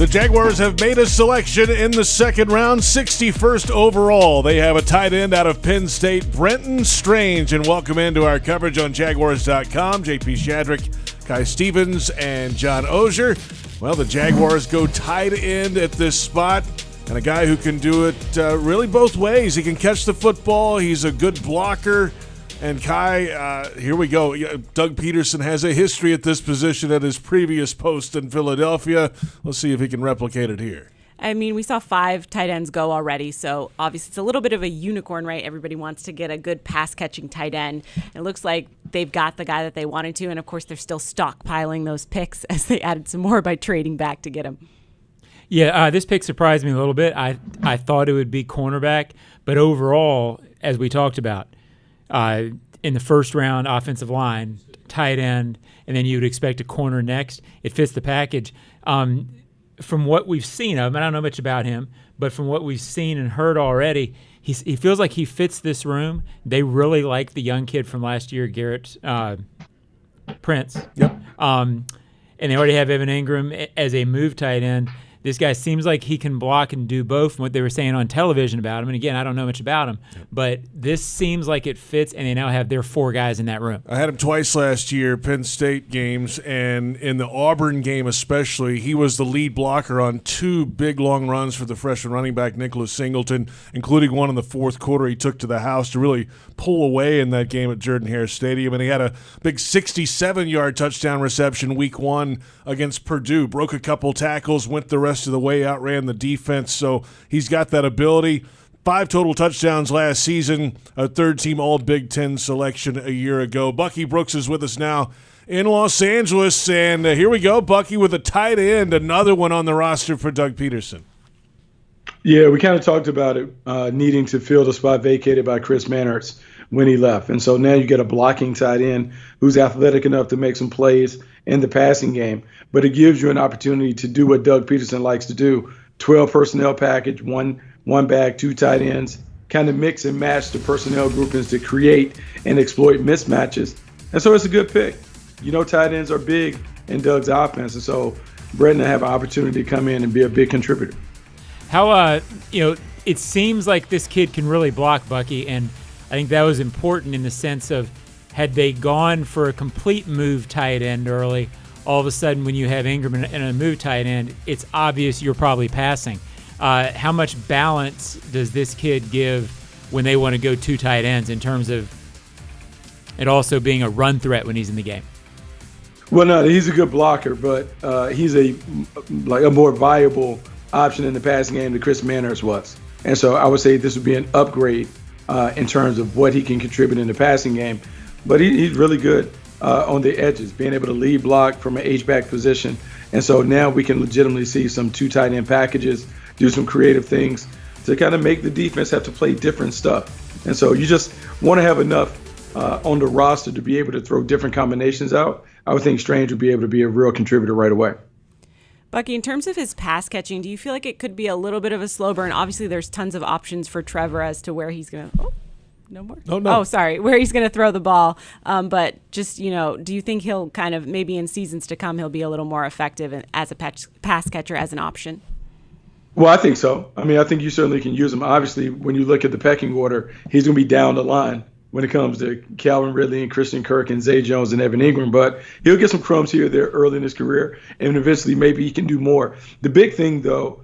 The Jaguars have made a selection in the second round, 61st overall. They have a tight end out of Penn State, Brenton Strange. And welcome into our coverage on Jaguars.com. JP Shadrick, Kai Stevens, and John Ozier. Well, the Jaguars go tight end at this spot. And a guy who can do it really both ways. He can catch the football. He's a good blocker. And Kai, here we go. Doug Peterson has a history at this position at his previous post in Philadelphia. Let's see if he can replicate it here. I mean, we saw 5 tight ends go already, so obviously it's a little bit of a unicorn, right? Everybody wants to get a good pass-catching tight end. It looks like they've got the guy that they wanted to, and of course they're still stockpiling those picks as they added some more by trading back to get him. Yeah, this pick surprised me a little bit. I thought it would be cornerback, but overall, as we talked about, in the first round, offensive line, tight end, and then you would expect a corner next. It fits the package. From what we've seen of him, I don't know much about him, but from what we've seen and heard already, he feels like he fits this room. They really like the young kid from last year, Garrett Prince. Yep. And they already have Evan Ingram as a move tight end. This guy seems like he can block and do both from what they were saying on television about him. And again, I don't know much about him, but this seems like it fits, and they now have their 4 guys in that room. I had him twice last year, Penn State games, and in the Auburn game especially, he was the lead blocker on 2 big long runs for the freshman running back Nicholas Singleton, including one in the fourth quarter he took to the house to really pull away in that game at Jordan-Hare Stadium. And he had a big 67-yard touchdown reception week 1 against Purdue, broke a couple tackles, went the rest of the way, outran the defense. So he's got that ability. 5 total touchdowns last season, a third-team All-Big Ten selection a year ago. Bucky Brooks is with us now in Los Angeles, and here we go, Bucky, with a tight end, another one on the roster for Doug Peterson. Yeah, we kind of talked about it needing to fill the spot vacated by Chris Manhertz when he left. And so now you get a blocking tight end who's athletic enough to make some plays in the passing game. But it gives you an opportunity to do what Doug Peterson likes to do, 12 personnel package, one bag, 2 tight ends, kind of mix and match the personnel groupings to create and exploit mismatches. And so it's a good pick. You know, tight ends are big in Doug's offense. And so Brenton will have an opportunity to come in and be a big contributor. How, it seems like this kid can really block, Bucky, and I think that was important in the sense of had they gone for a complete move tight end early, all of a sudden when you have Ingram and a move tight end, it's obvious you're probably passing. How much balance does this kid give when they want to go 2 tight ends in terms of it also being a run threat when he's in the game? Well, no, he's a good blocker, but he's a more viable option in the passing game than Chris Manhertz was. And so I would say this would be an upgrade in terms of what he can contribute in the passing game. But he's really good on the edges, being able to lead block from an H-back position. And so now we can legitimately see some 2 tight end packages, do some creative things to kind of make the defense have to play different stuff. And so you just want to have enough on the roster to be able to throw different combinations out. I would think Strange would be able to be a real contributor right away. Bucky, in terms of his pass catching, do you feel like it could be a little bit of a slow burn? Obviously, there's tons of options for Trevor as to where he's going to no more? Oh, no. Oh, sorry. Where he's going to throw the ball. But just, do you think he'll kind of, maybe in seasons to come, he'll be a little more effective as a pass catcher as an option? Well, I think so. I mean, I think you certainly can use him. Obviously, when you look at the pecking order, he's going to be down the line when it comes to Calvin Ridley and Christian Kirk and Zay Jones and Evan Ingram. But he'll get some crumbs here or there early in his career, and eventually maybe he can do more. The big thing, though,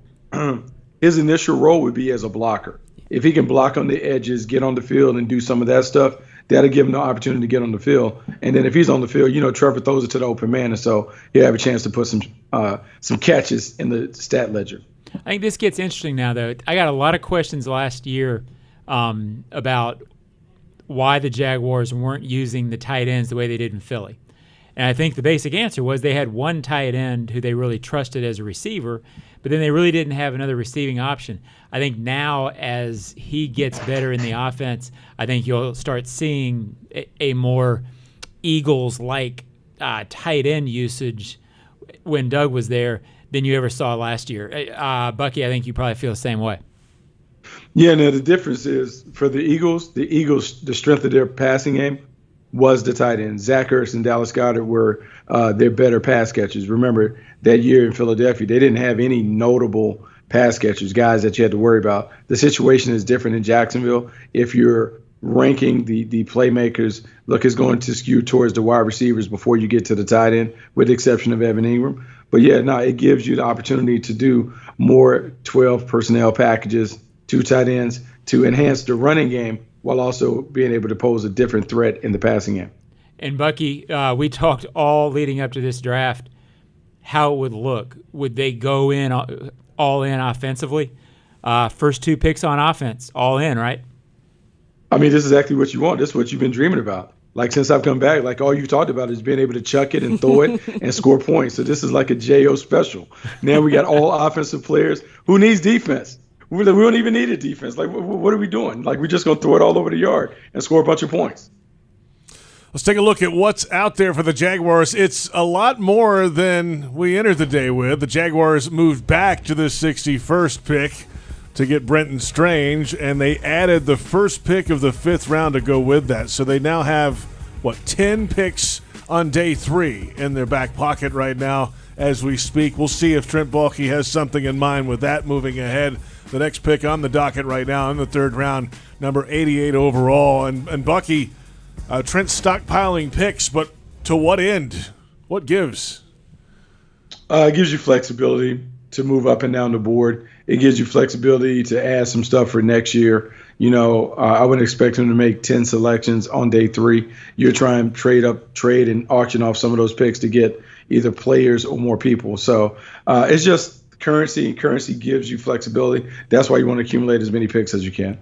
his initial role would be as a blocker. If he can block on the edges, get on the field, and do some of that stuff, that'll give him the opportunity to get on the field. And then if he's on the field, Trevor throws it to the open man, and so he'll have a chance to put some catches in the stat ledger. I think this gets interesting now, though. I got a lot of questions last year about why the Jaguars weren't using the tight ends the way they did in Philly. And I think the basic answer was they had one tight end who they really trusted as a receiver, but then they really didn't have another receiving option. I think now as he gets better in the offense, I think you'll start seeing a more Eagles-like tight end usage when Doug was there than you ever saw last year. Bucky, I think you probably feel the same way. Yeah, no, the difference is for the Eagles, the strength of their passing game was the tight end. Zach Ertz and Dallas Goedert were their better pass catchers. Remember, that year in Philadelphia, they didn't have any notable pass catchers, guys that you had to worry about. The situation is different in Jacksonville. If you're ranking the playmakers, look, it's going to skew towards the wide receivers before you get to the tight end, with the exception of Evan Ingram. But yeah, no, it gives you the opportunity to do more 12 personnel packages, 2 tight ends, to enhance the running game while also being able to pose a different threat in the passing game. And Bucky, we talked all leading up to this draft how it would look. Would they go in all in offensively? First 2 picks on offense, all in, right? I mean, this is exactly what you want. This is what you've been dreaming about. Like, since I've come back, like, all you've talked about is being able to chuck it and throw it and score points. So this is like a J.O. special. Now we got all offensive players. Who needs defense? We don't even need a defense. Like, what are we doing? Like, we're just going to throw it all over the yard and score a bunch of points. Let's take a look at what's out there for the Jaguars. It's a lot more than we entered the day with. The Jaguars moved back to the 61st pick to get Brenton Strange, and they added the first pick of the 5th round to go with that. So they now have, 10 picks on day 3 in their back pocket right now as we speak. We'll see if Trent Baalke has something in mind with that moving ahead. The next pick on the docket right now in the 3rd round, number 88 overall. And Bucky, Trent's stockpiling picks, but to what end? What gives? It gives you flexibility to move up and down the board. It gives you flexibility to add some stuff for next year. I wouldn't expect him to make 10 selections on day 3. You're trying to trade and auction off some of those picks to get either players or more people. So it's just currency, and currency gives you flexibility. That's why you want to accumulate as many picks as you can.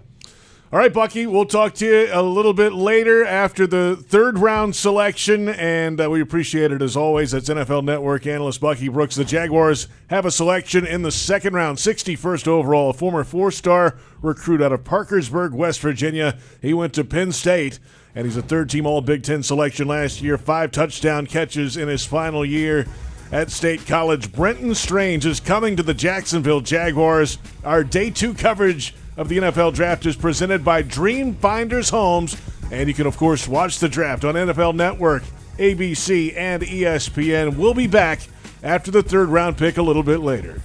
All right, Bucky, we'll talk to you a little bit later after the 3rd round selection, and we appreciate it as always. That's NFL Network analyst Bucky Brooks. The Jaguars have a selection in the 2nd round, 61st overall, a former 4-star recruit out of Parkersburg, West Virginia. He went to Penn State, and he's a 3rd-team All-Big Ten selection last year, 5 touchdown catches in his final year at State College. Brenton Strange is coming to the Jacksonville Jaguars. Our day 2 coverage of the NFL Draft is presented by Dream Finders Homes, and you can, of course, watch the draft on NFL Network, ABC, and ESPN. We'll be back after the 3rd round pick a little bit later.